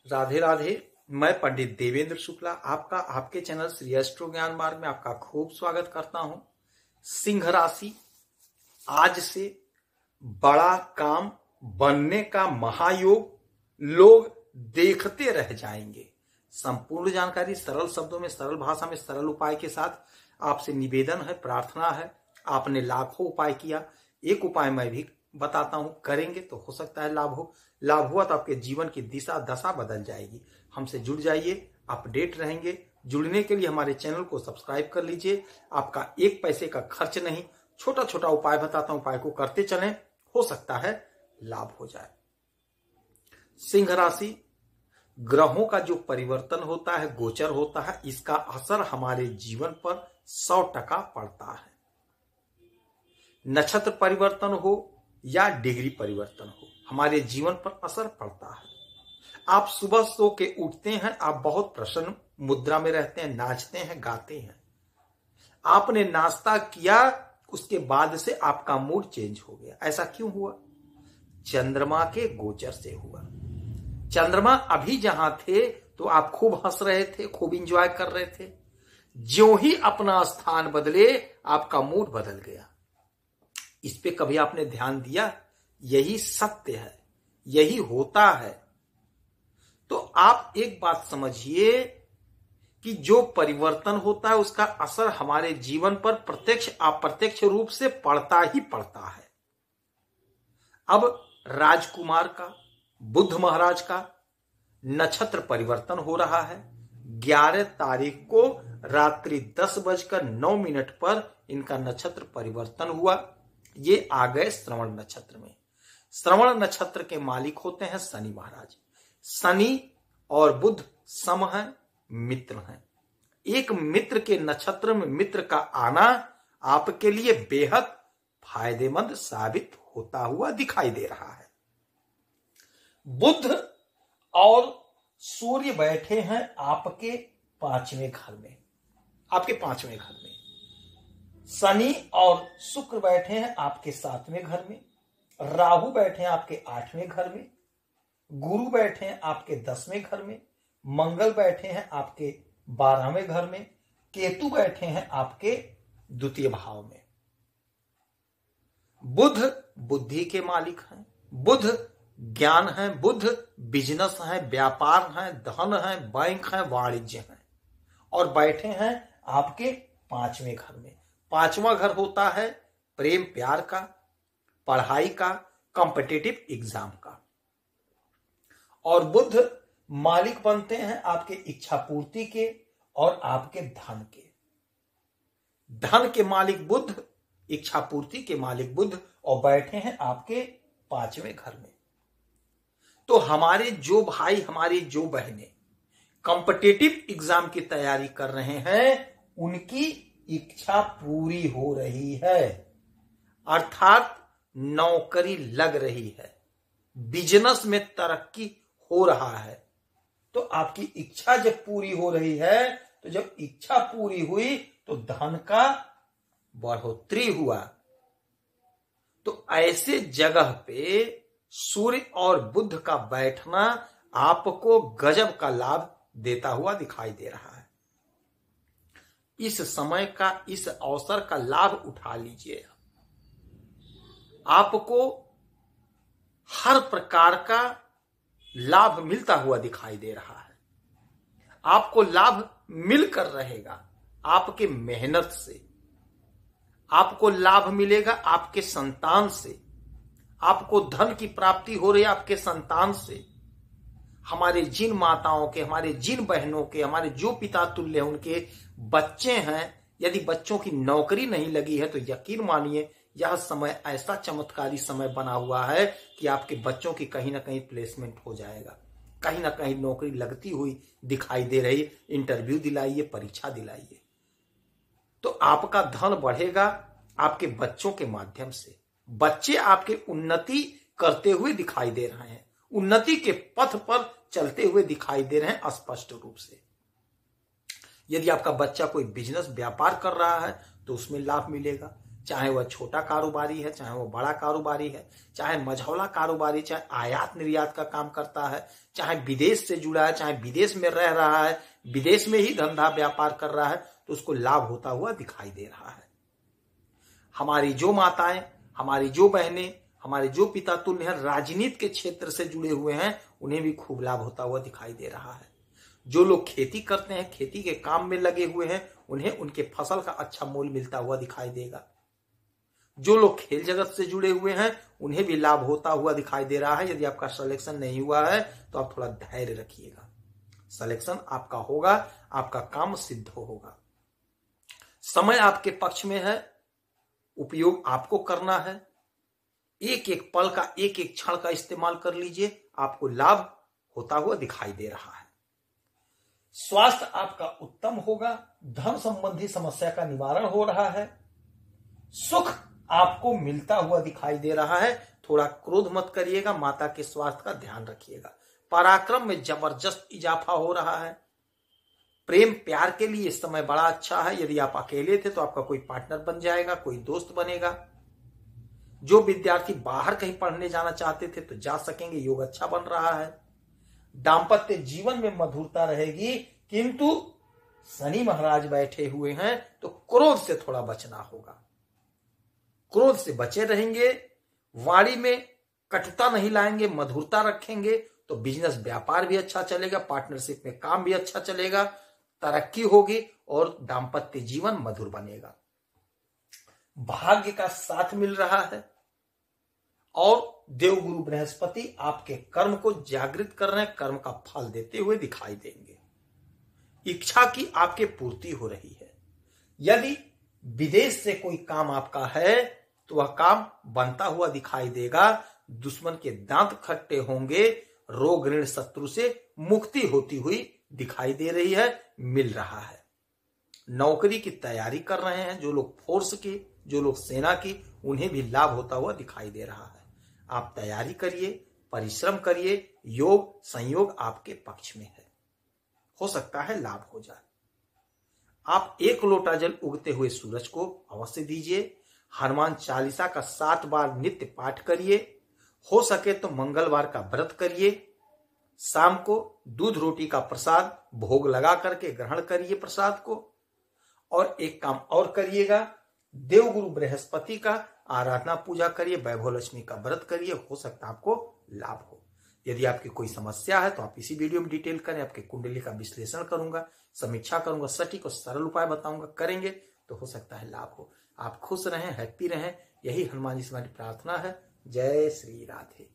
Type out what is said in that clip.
राधे राधे। मैं पंडित देवेंद्र शुक्ला आपका आपके चैनल श्री एस्ट्रो ज्ञान मार्ग में आपका खूब स्वागत करता हूं। सिंह राशि, आज से बड़ा काम बनने का महायोग लोग देखते रह जाएंगे। संपूर्ण जानकारी सरल शब्दों में, सरल भाषा में, सरल उपाय के साथ आपसे निवेदन है, प्रार्थना है। आपने लाखों उपाय किया, एक उपाय मैं भी बताता हूं, करेंगे तो हो सकता है लाभ हो। लाभ हुआ तो आपके जीवन की दिशा दशा बदल जाएगी। हमसे जुड़ जाइए, अपडेट रहेंगे। जुड़ने के लिए हमारे चैनल को सब्सक्राइब कर लीजिए। आपका एक पैसे का खर्च नहीं, छोटा छोटा उपाय बताता हूं, उपाय को करते चलें, हो सकता है लाभ हो जाए। सिंह राशि, ग्रहों का जो परिवर्तन होता है, गोचर होता है, इसका असर हमारे जीवन पर 100% पड़ता है। नक्षत्र परिवर्तन हो या डिग्री परिवर्तन हो, हमारे जीवन पर असर पड़ता है। आप सुबह सो के उठते हैं, आप बहुत प्रसन्न मुद्रा में रहते हैं, नाचते हैं, गाते हैं। आपने नाश्ता किया, उसके बाद से आपका मूड चेंज हो गया। ऐसा क्यों हुआ? चंद्रमा के गोचर से हुआ। चंद्रमा अभी जहां थे तो आप खूब हंस रहे थे, खूब इंजॉय कर रहे थे। ज्यों ही अपना स्थान बदले, आपका मूड बदल गया। इस पे कभी आपने ध्यान दिया? यही सत्य है, यही होता है। तो आप एक बात समझिए कि जो परिवर्तन होता है उसका असर हमारे जीवन पर प्रत्यक्ष अप्रत्यक्ष रूप से पड़ता ही पड़ता है। अब राजकुमार का, बुध महाराज का नक्षत्र परिवर्तन हो रहा है। 11 तारीख को रात्रि 10:09 पर इनका नक्षत्र परिवर्तन हुआ। ये आ गए श्रवण नक्षत्र में। श्रवण नक्षत्र के मालिक होते हैं शनि महाराज। शनि और बुध सम हैं, मित्र हैं। एक मित्र के नक्षत्र में मित्र का आना आपके लिए बेहद फायदेमंद साबित होता हुआ दिखाई दे रहा है। बुध और सूर्य बैठे हैं आपके 5वें घर में, आपके 5वें घर में। शनि और शुक्र बैठे हैं आपके 7वें घर में। राहु बैठे हैं आपके 8वें घर में। गुरु बैठे हैं आपके 10वें घर में। मंगल बैठे हैं आपके 12वें घर में। केतु बैठे हैं आपके 2य भाव में। बुध बुद्धि के मालिक हैं, बुध ज्ञान है, बुध बिजनेस है, व्यापार है, धन है, बैंक है, वाणिज्य है, और बैठे हैं आपके 5वें घर में। 5वां घर होता है प्रेम प्यार का, पढ़ाई का, कॉम्पिटिटिव एग्जाम का। और बुध मालिक बनते हैं आपके इच्छा पूर्ति के और आपके धन के। धन के मालिक बुध, इच्छा पूर्ति के मालिक बुध, और बैठे हैं आपके 5वें घर में। तो हमारे जो भाई, हमारी जो बहनें कॉम्पिटिटिव एग्जाम की तैयारी कर रहे हैं, उनकी इच्छा पूरी हो रही है, अर्थात नौकरी लग रही है, बिजनेस में तरक्की हो रहा है। तो आपकी इच्छा जब पूरी हो रही है, तो जब इच्छा पूरी हुई तो धन का बढ़ोतरी हुआ। तो ऐसे जगह पे सूर्य और बुध का बैठना आपको गजब का लाभ देता हुआ दिखाई दे रहा है। इस समय का, इस अवसर का लाभ उठा लीजिए। आपको हर प्रकार का लाभ मिलता हुआ दिखाई दे रहा है। आपको लाभ मिलकर रहेगा आपके मेहनत से। आपको लाभ मिलेगा आपके संतान से। आपको धन की प्राप्ति हो रही है आपके संतान से। हमारे जिन माताओं के, हमारे जिन बहनों के, हमारे जो पिता तुल्य उनके बच्चे हैं, यदि बच्चों की नौकरी नहीं लगी है तो यकीन मानिए यह समय ऐसा चमत्कारी समय बना हुआ है कि आपके बच्चों की कहीं ना कहीं प्लेसमेंट हो जाएगा, कहीं ना कहीं नौकरी लगती हुई दिखाई दे रही। इंटरव्यू दिलाइए, परीक्षा दिलाइए, तो आपका धन बढ़ेगा आपके बच्चों के माध्यम से। बच्चे आपके उन्नति करते हुए दिखाई दे रहे हैं, उन्नति के पथ पर चलते हुए दिखाई दे रहे हैं स्पष्ट रूप से। यदि आपका बच्चा कोई बिजनेस व्यापार कर रहा है तो उसमें लाभ मिलेगा। चाहे वह छोटा कारोबारी है, चाहे वह बड़ा कारोबारी है, चाहे मझौला कारोबारी, चाहे आयात निर्यात का काम करता है, चाहे विदेश से जुड़ा है, चाहे विदेश में रह रहा है, विदेश में ही धंधा व्यापार कर रहा है, तो उसको लाभ होता हुआ दिखाई दे रहा है। हमारी जो माताएं, हमारी जो बहनें, हमारे जो पिता तुल्य हैं, राजनीति के क्षेत्र से जुड़े हुए हैं, उन्हें भी खूब लाभ होता हुआ दिखाई दे रहा है। जो लोग खेती करते हैं, खेती के काम में लगे हुए हैं, उन्हें उनके फसल का अच्छा मूल्य मिलता हुआ दिखाई देगा। जो लोग खेल जगत से जुड़े हुए हैं, उन्हें भी लाभ होता हुआ दिखाई दे रहा है। यदि आपका सिलेक्शन नहीं हुआ है तो आप थोड़ा धैर्य रखिएगा, सिलेक्शन आपका होगा, आपका काम सिद्ध होगा। समय आपके पक्ष में है, उपयोग आपको करना है। एक एक पल का, एक एक क्षण का इस्तेमाल कर लीजिए, आपको लाभ होता हुआ दिखाई दे रहा है। स्वास्थ्य आपका उत्तम होगा, धन संबंधी समस्या का निवारण हो रहा है, सुख आपको मिलता हुआ दिखाई दे रहा है। थोड़ा क्रोध मत करिएगा, माता के स्वास्थ्य का ध्यान रखिएगा। पराक्रम में जबरदस्त इजाफा हो रहा है। प्रेम प्यार के लिए इस समय बड़ा अच्छा है। यदि आप अकेले थे तो आपका कोई पार्टनर बन जाएगा, कोई दोस्त बनेगा। जो विद्यार्थी बाहर कहीं पढ़ने जाना चाहते थे तो जा सकेंगे, योग अच्छा बन रहा है। दाम्पत्य जीवन में मधुरता रहेगी, किंतु शनि महाराज बैठे हुए हैं तो क्रोध से थोड़ा बचना होगा। क्रोध से बचे रहेंगे, वाणी में कटुता नहीं लाएंगे, मधुरता रखेंगे तो बिजनेस व्यापार भी अच्छा चलेगा, पार्टनरशिप में काम भी अच्छा चलेगा, तरक्की होगी और दाम्पत्य जीवन मधुर बनेगा। भाग्य का साथ मिल रहा है और देवगुरु बृहस्पति आपके कर्म को जागृत कर रहे हैं, कर्म का फल देते हुए दिखाई देंगे। इच्छा की आपके पूर्ति हो रही है। यदि विदेश से कोई काम आपका है तो वह काम बनता हुआ दिखाई देगा। दुश्मन के दांत खट्टे होंगे, रोग ऋण शत्रु से मुक्ति होती हुई दिखाई दे रही है, मिल रहा है। नौकरी की तैयारी कर रहे हैं जो लोग फोर्स की, जो लोग सेना की, उन्हें भी लाभ होता हुआ दिखाई दे रहा है। आप तैयारी करिए, परिश्रम करिए, योग संयोग आपके पक्ष में है, हो सकता है लाभ हो जाए। आप 1 लोटा जल उगते हुए सूरज को अवश्य दीजिए। हनुमान चालीसा का 7 बार नित्य पाठ करिए। हो सके तो मंगलवार का व्रत करिए। शाम को दूध रोटी का प्रसाद भोग लगा करके ग्रहण करिए प्रसाद को। और एक काम और करिएगा, देवगुरु बृहस्पति का आराधना पूजा करिए, वैभव लक्ष्मी का व्रत करिए, हो सकता है आपको लाभ हो। यदि आपकी कोई समस्या है तो आप इसी वीडियो में डिटेल करें, आपके कुंडली का विश्लेषण करूंगा, समीक्षा करूंगा, सटीक और सरल उपाय बताऊंगा, करेंगे तो हो सकता है लाभ हो। आप खुश रहें, हैप्पी रहें, यही हनुमान जी से हमारी प्रार्थना है। जय श्री राधे।